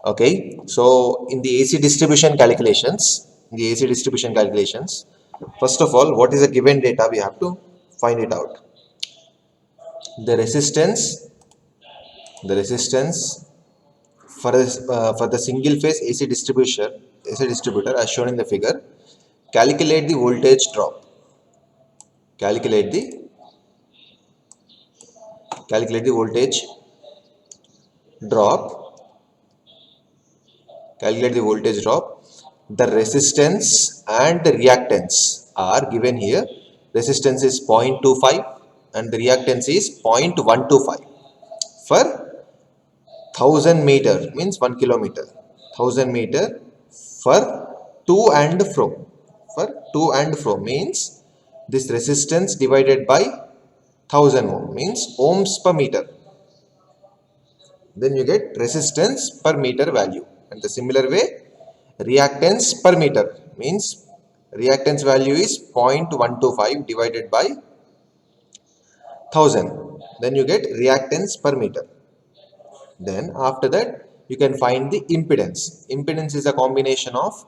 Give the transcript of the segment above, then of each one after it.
Okay, so in the AC distribution calculations, first of all, what is a given data? We have to find it out. The resistance, the resistance for the single phase AC distributor, as shown in the figure. Calculate the voltage drop. Calculate the calculate the voltage drop. Calculate the voltage drop. The resistance and the reactance are given here. Resistance is 0.25 and the reactance is 0.125 for 1000 meter, means 1 kilometer. 1000 meter for to and fro. For to and fro means this resistance divided by 1000 ohm means ohms per meter. Then you get resistance per meter value. And the similar way, reactance per meter means reactance value is 0.125 divided by 1000. Then you get reactance per meter. Then after that, you can find the impedance. Impedance is a combination of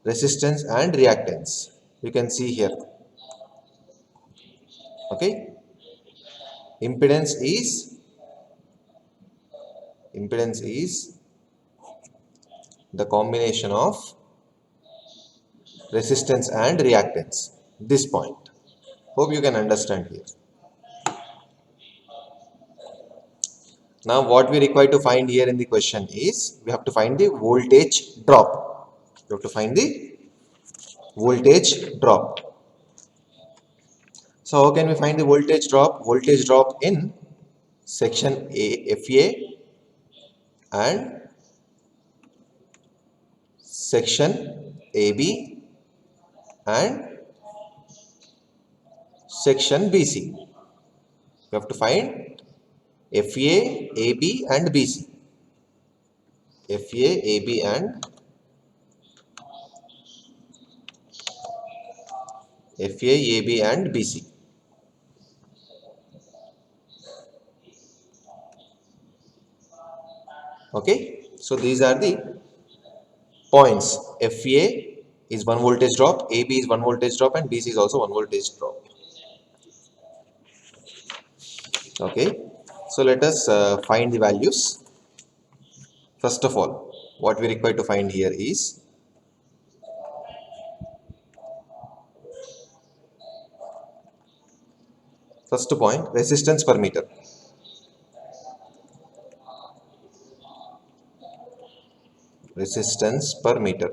resistance and reactance. You can see here. Okay. Impedance is the combination of resistance and reactance. This point. Hope you can understand here. Now what we require to find here in the question is we have to find the voltage drop. You have to find the voltage drop. So how can we find the voltage drop? Voltage drop in section FA and section AB and section BC. We have to find FA, AB and BC. FA, AB and BC. Okay, so these are the points. FA is 1 voltage drop, AB is 1 voltage drop and BC is also 1 voltage drop. Okay, so let us find the values. First of all, what we require to find here is first point, resistance per meter. Resistance per meter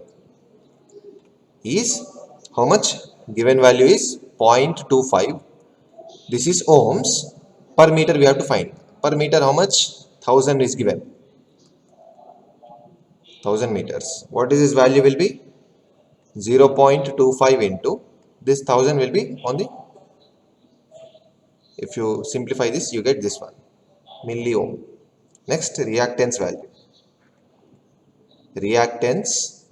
is how much? Given value is 0.25. This is ohms. Per meter we have to find. Per meter how much? 1000 is given. 1000 meters. What is this value will be? 0.25 into this 1000 will be on the, if you simplify this you get this one, milli ohm. Next, reactance value. Reactance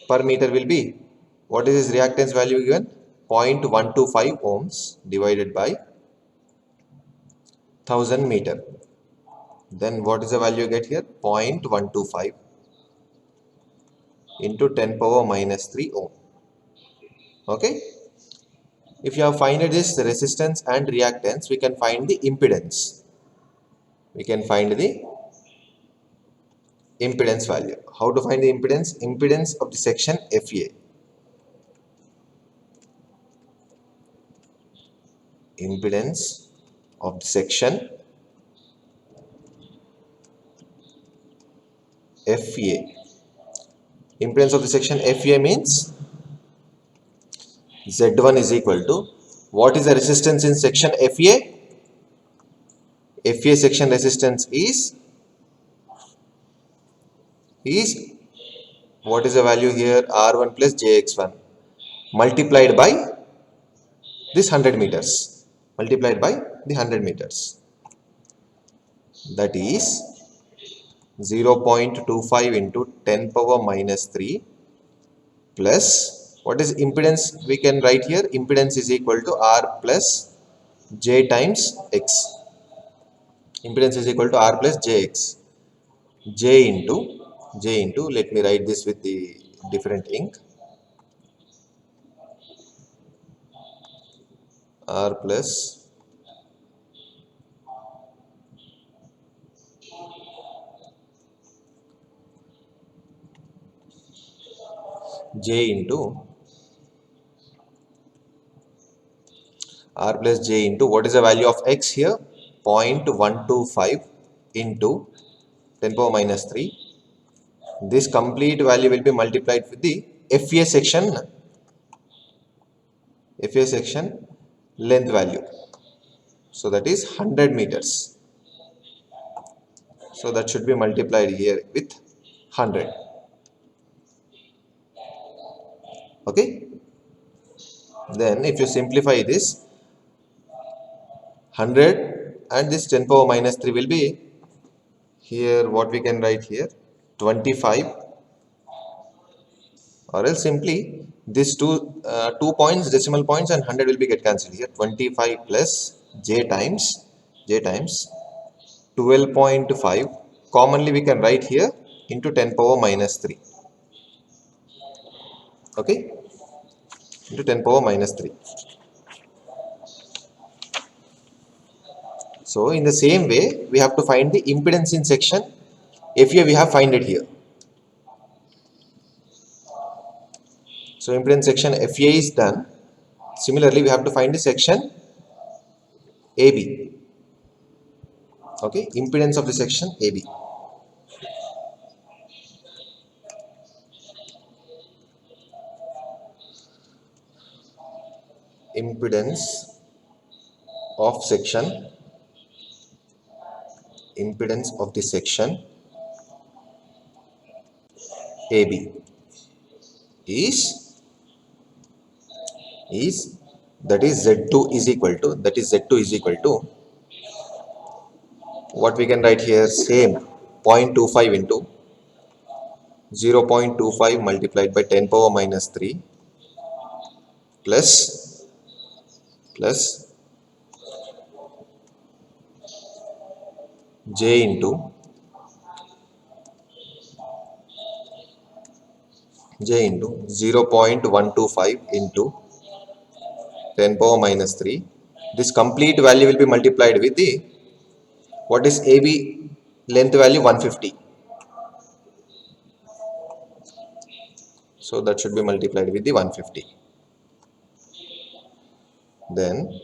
per meter will be, what is this reactance value given? 0.125 ohms divided by 1000 meter. Then what is the value you get here? 0.125 into 10 power minus 3 ohm. Okay. If you have find this resistance and reactance, we can find the impedance. We can find the impedance value. How to find the impedance? Impedance of the section FA. Impedance of the section FA. Impedance of the section FA means Z1 is equal to, what is the resistance in section FA? FA section resistance is what is the value here? R1 plus JX1 multiplied by this 100 meters. Multiplied by the 100 meters. That is 0.25 into 10 power minus 3 plus, what is impedance? We can write here, impedance is equal to R plus J times X. Impedance is equal to R plus jx. J into, let me write this with the different ink. R plus J into R plus J into, what is the value of x here? 0.125 into 10 power minus 3. This complete value will be multiplied with the FA section length value. So that is 100 meters. So that should be multiplied here with 100. Okay. Then if you simplify this, 100 and this 10 power minus 3 will be here, what we can write here, 25, or else simply these two points, decimal points, and 100 will be get cancelled here. 25 plus j times 12.5, commonly we can write here into 10 power minus 3. Okay, into 10 power minus 3. So in the same way, we have to find the impedance in section FA. We have find it here. So impedance section FA is done. Similarly, we have to find the section AB. Okay, impedance of the section AB. Impedance of section, impedance of the section AB is that is Z2 is equal to, what we can write here, same 0.25 into 0.25 multiplied by 10 power minus 3 plus j into 0.125 into 10 power minus 3. This complete value will be multiplied with the, what is AB length value, 150. So that should be multiplied with the 150. Then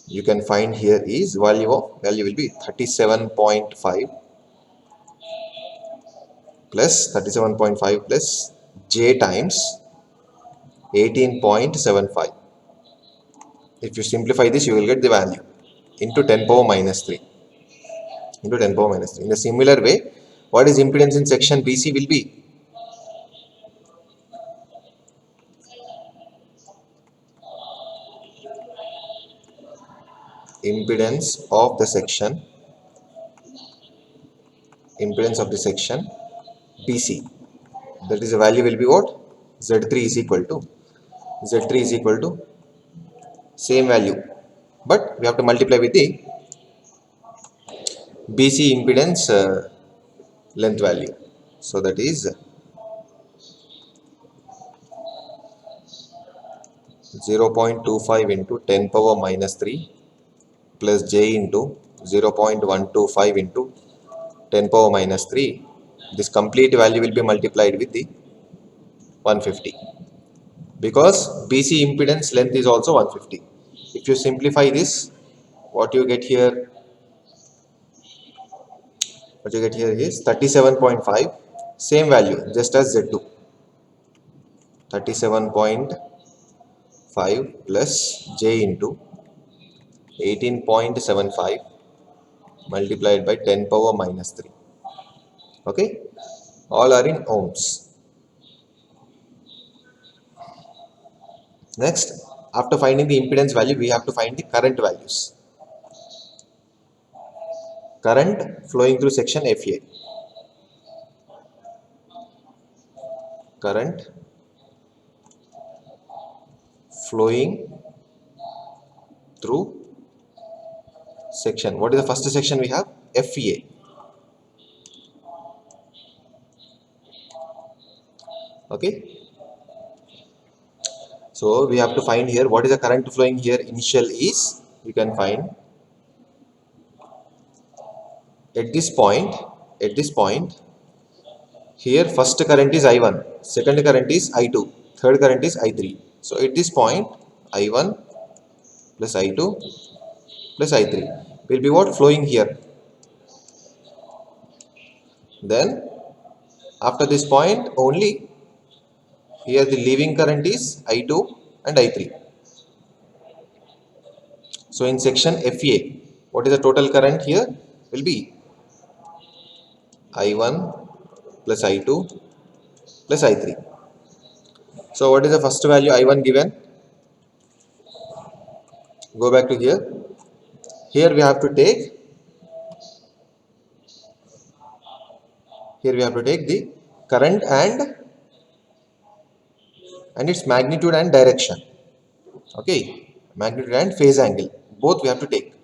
you can find here is value will be 37.5 plus j times 18.75. If you simplify this, you will get the value into 10 power minus 3. In a similar way, what is impedance in section BC will be impedance of the section BC. That is, the value will be what? Z3 is equal to same value, but we have to multiply with the BC impedance length value. So that is 0.25 into 10 power minus 3 plus j into 0.125 into 10 power minus 3. This complete value will be multiplied with the 150, because BC impedance length is also 150. If you simplify this, what you get here is 37.5, same value just as Z2, 37.5 plus j into 18.75 multiplied by 10 power minus 3. Okay, all are in ohms. Next, after finding the impedance value, we have to find the current values. Current flowing through section FA. Current flowing through section. What is the first section we have? FA. Okay. So we have to find here what is the current flowing here. Initial is, you can find at this point, at this point here first current is I1, second current is I2, third current is I3. So at this point I1 plus I2 plus I3 will be what flowing here. Then after this point only here the leaving current is I2 and I3. So in section FA, what is the total current here will be I1 plus I2 plus I3. So what is the first value I1 given? Go back to here. Here we have to take the current and its magnitude and direction. Okay, magnitude and phase angle. Both we have to take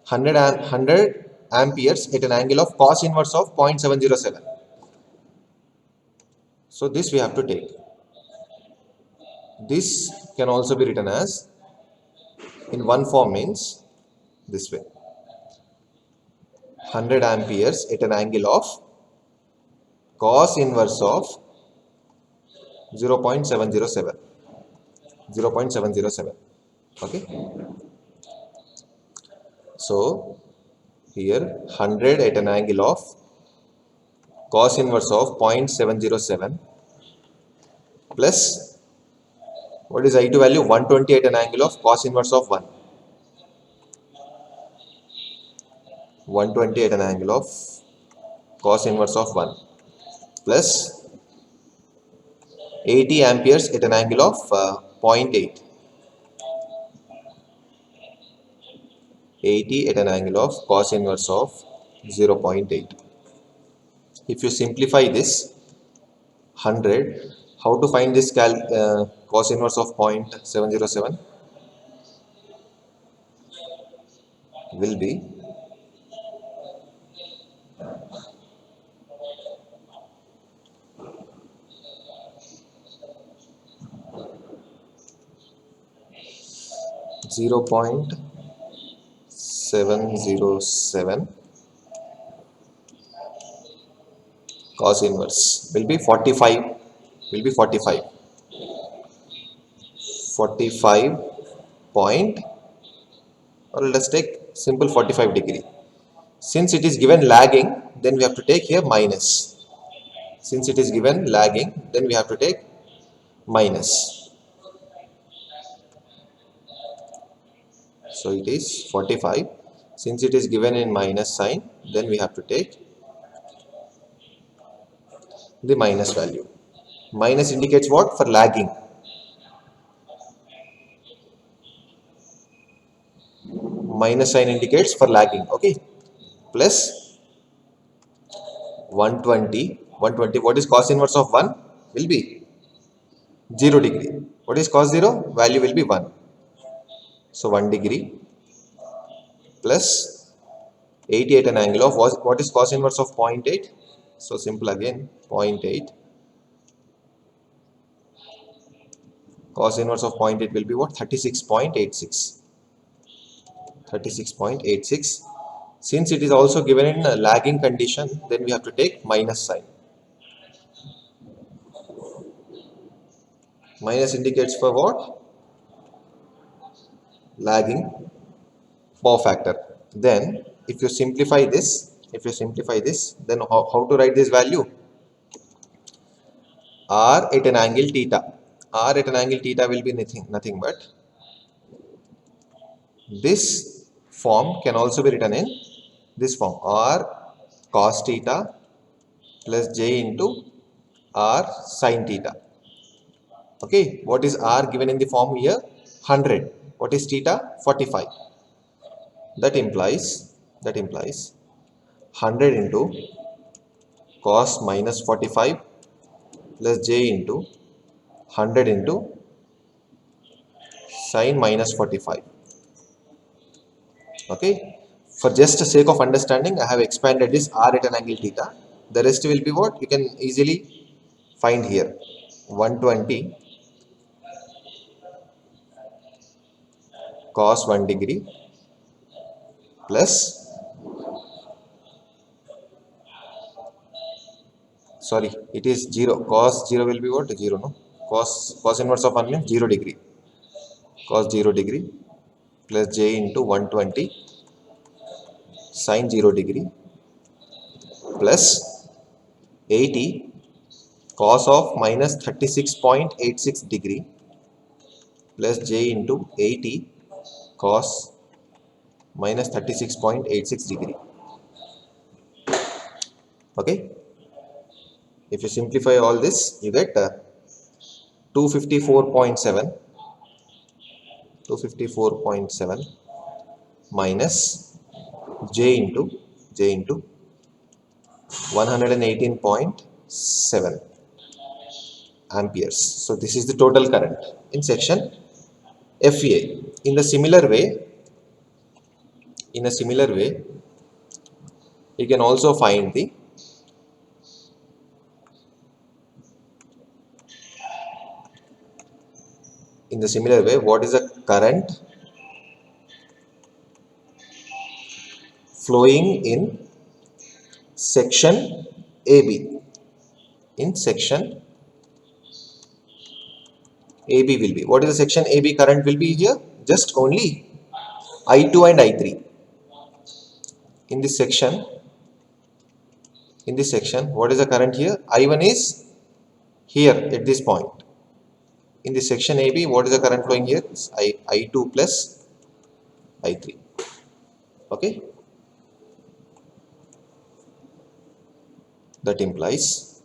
100 amperes at an angle of cos inverse of 0.707. So this we have to take. This can also be written as in one form means this way. 100 amperes at an angle of cos inverse of 0.707. 0.707. Okay. So here 100 at an angle of cos inverse of 0.707 plus what is I2 value? 120 at an angle of cos inverse of 1. 120 at an angle of cos inverse of 1 plus 80 amperes at an angle of 0.8. 80 at an angle of cos inverse of 0.8. If you simplify this 100, how to find this cos inverse of 0.707 will be 0.707 cos inverse will be 45 point, or let's take simple 45 degree. Since it is given lagging, then we have to take here minus. Since it is given lagging, then we have to take minus. So it is 45. Since it is given in minus sign, then we have to take the minus value. Minus indicates what? For lagging. Minus sign indicates for lagging. Okay. Plus 120. 120. What is cos inverse of 1? Will be 0 degree. What is cos 0? Value will be 1. So 1 degree plus 80 at an angle of what is cos inverse of 0.8? So simple again, 0.8. Cos inverse of 0.8 will be what? 36.86. 36.86. Since it is also given in a lagging condition, then we have to take minus sign. Minus indicates for what? Lagging power factor. Then if you simplify this, then how to write this value? R at an angle theta. R at an angle theta will be nothing but this form can also be written in this form, R cos theta plus J into R sin theta. Okay, what is R given in the form here? 100. What is theta? 45. That implies 100 into cos minus 45 plus J into 100 into sin minus 45. Okay, For just the sake of understanding, I have expanded this r at an angle theta. The rest will be what you can easily find here. 120 cos 1 degree plus, sorry, it is 0. Cos 0 will be what? 0, no? Cos inverse of 1 means 0 degree. Cos 0 degree plus j into 120 sin 0 degree plus 80 cos of minus 36.86 degree plus j into 80 cos minus 36.86 degree. Okay, if you simplify all this, you get 254.7 minus j into 118.7 amperes. So this is the total current in section FA. In a similar way, you can also find the what is the current flowing in section AB. In section AB will be, what is the section AB current will be here? Just only I2 and I3. In this section, what is the current here? I1 is here at this point. In this section AB, what is the current flowing here? It's I2 plus I3. Okay, that implies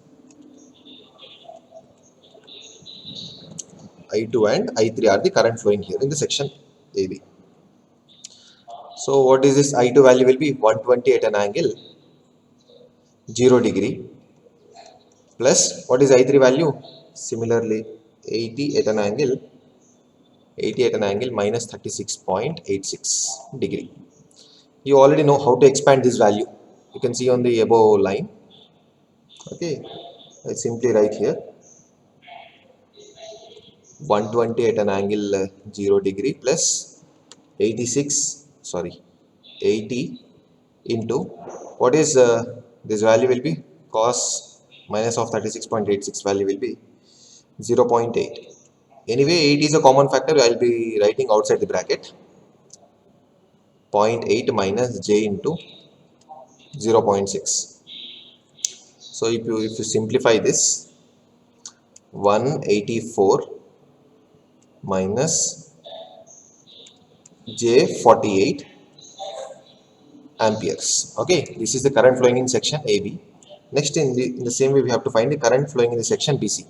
I2 and I3 are the current flowing here in the section AB. So what is this I2 value will be? 120 at an angle 0 degree plus what is I3 value? Similarly 80 at an angle minus 36.86 degree. You already know how to expand this value. You can see on the above line. Okay, I simply write here 120 at an angle 0 degree plus 80 into what is this value will be? Cos minus of 36.86 value will be 0.8. Anyway, 8 is a common factor. I will be writing outside the bracket. 0.8 minus j into 0.6. So if you simplify this, 184 minus j 48 amperes. Okay, this is the current flowing in section AB. Next, in the same way, we have to find the current flowing in the section BC.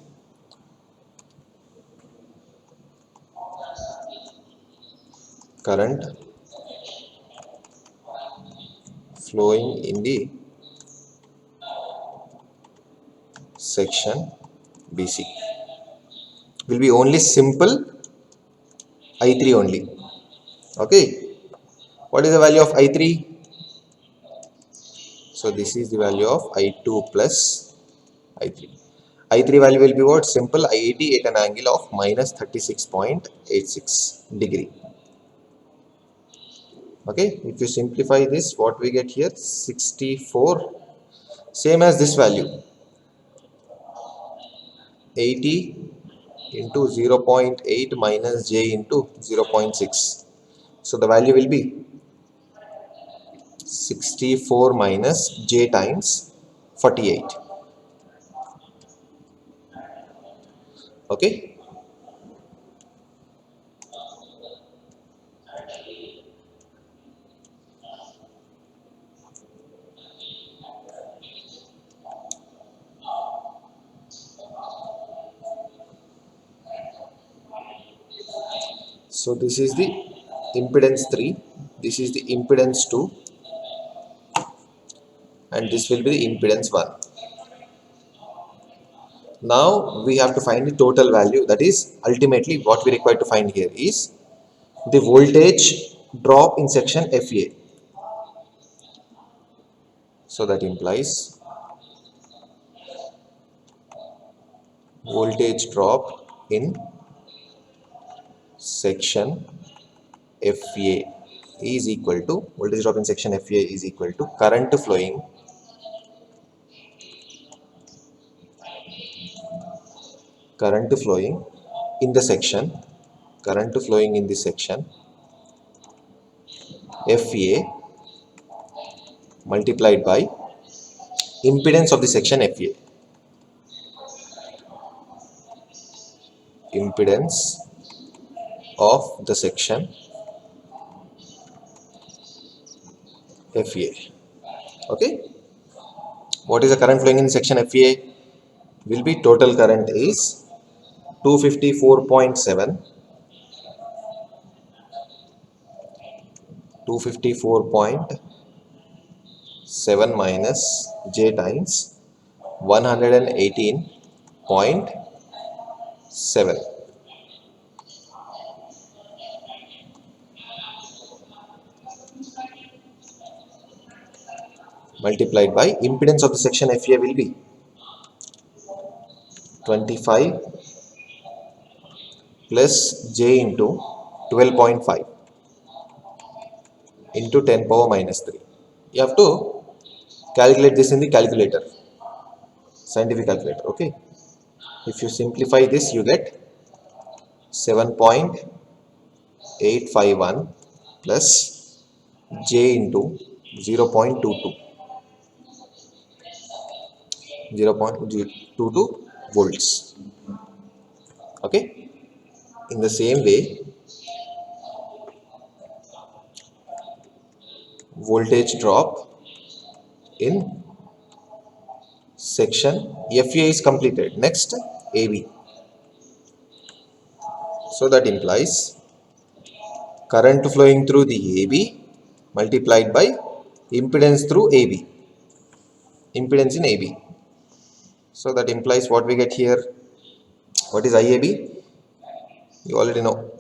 Current flowing in the section BC will be only simple I3 only. Okay, what is the value of I3? So this is the value of I2 plus I3. I3 value will be what? Simple I80 at an angle of minus 36.86 degree. Okay, if you simplify this, what we get here? 64, same as this value, 80 into 0.8 minus j into 0.6. So the value will be 64 minus j times 48. Okay. So this is the impedance 3, this is the impedance 2, and this will be the impedance 1. Now we have to find the total value. That is ultimately what we require to find here is the voltage drop in section FA. So that implies voltage drop in section FA is equal to voltage drop in section FA is equal to current flowing in the section FA multiplied by impedance of the section FA. Impedance of the section FA. Okay. What is the current flowing in section FA? Will be total current is 254.7 minus J times 118.7 multiplied by impedance of the section FA will be 25 plus J into 12.5 into 10 power minus 3. You have to calculate this in the calculator, scientific calculator. Okay. If you simplify this, you get 7.851 plus J into 0.22 volts. Okay. In the same way, voltage drop in section FA is completed. Next, AB. So that implies current flowing through the AB multiplied by impedance through AB. Impedance in AB. So that implies what we get here. What is IAB? You already know.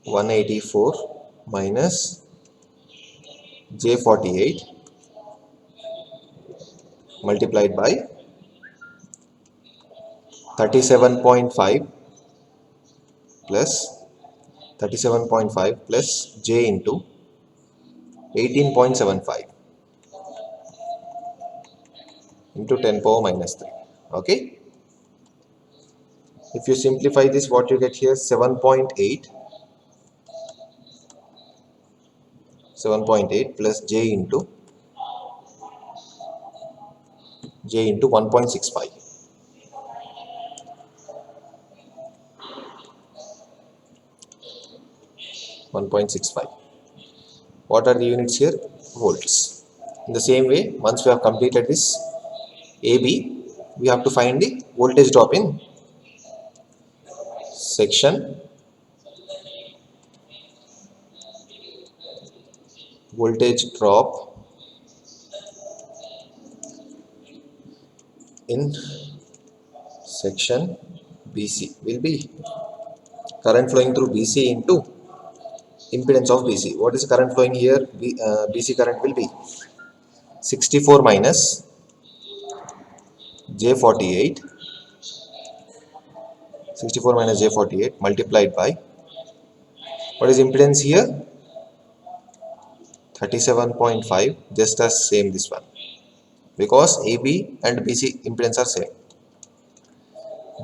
184 minus J48 multiplied by 37.5 plus 37.5 plus J into 18.75 into 10 power minus 3. Okay. If you simplify this, what you get here, 7.8 plus J into 1.65. What are the units here? Volts. In the same way, once we have completed this AB, we have to find the voltage drop in section BC will be current flowing through BC into impedance of BC. What is current flowing here? BC current will be 64 minus J48 multiplied by, what is impedance here? 37.5, just as same this one, because AB and BC impedance are same.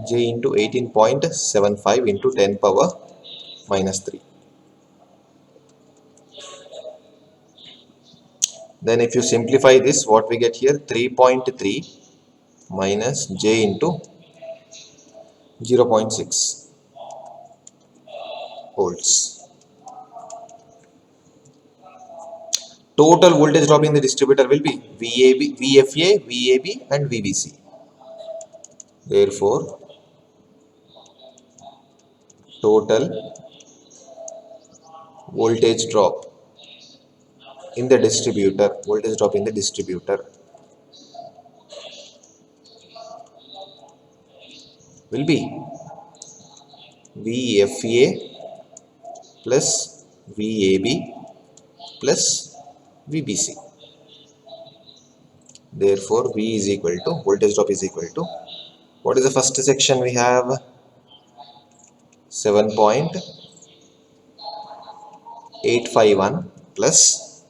J into 18.75 into 10 power minus 3. Then if you simplify this, what we get here? 3.3 minus J into 0.6 volts. Total voltage drop in the distributor will be VFA, VAB and VBC. Therefore, total voltage drop in the distributor, will be VFA plus VAB plus VBC. Therefore V is equal to, voltage drop is equal to, what is the first section we have? 7.851 plus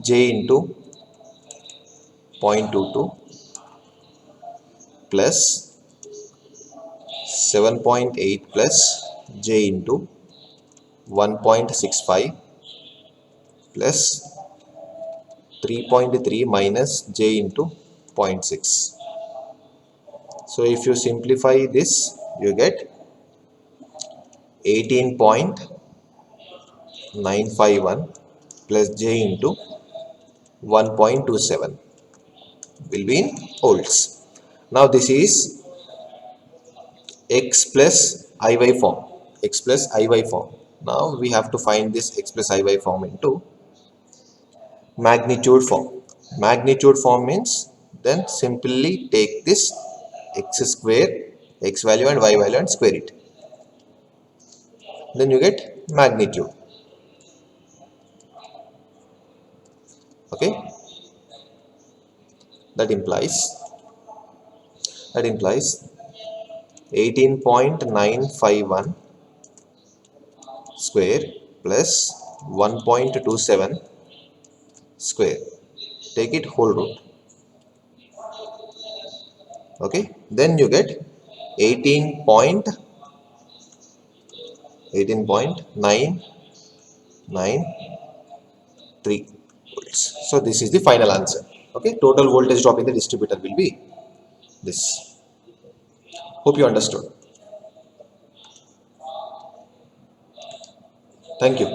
J into 0.22 plus 7.8 plus J into 1.65 plus 3.3 minus J into 0.6. So if you simplify this, you get 18.951 plus J into 1.27 will be in volts. Now this is x plus Iy form. X plus Iy form. Now we have to find this x plus Iy form into magnitude form. Magnitude form means then simply take this x square, x value and y value and square it. Then you get magnitude. Okay. That implies 18.951 square plus 1.27 square. Take it whole root. Okay. Then you get 18.993 volts. So this is the final answer. Okay. Total voltage drop in the distributor will be this. Hope you understood. Thank you.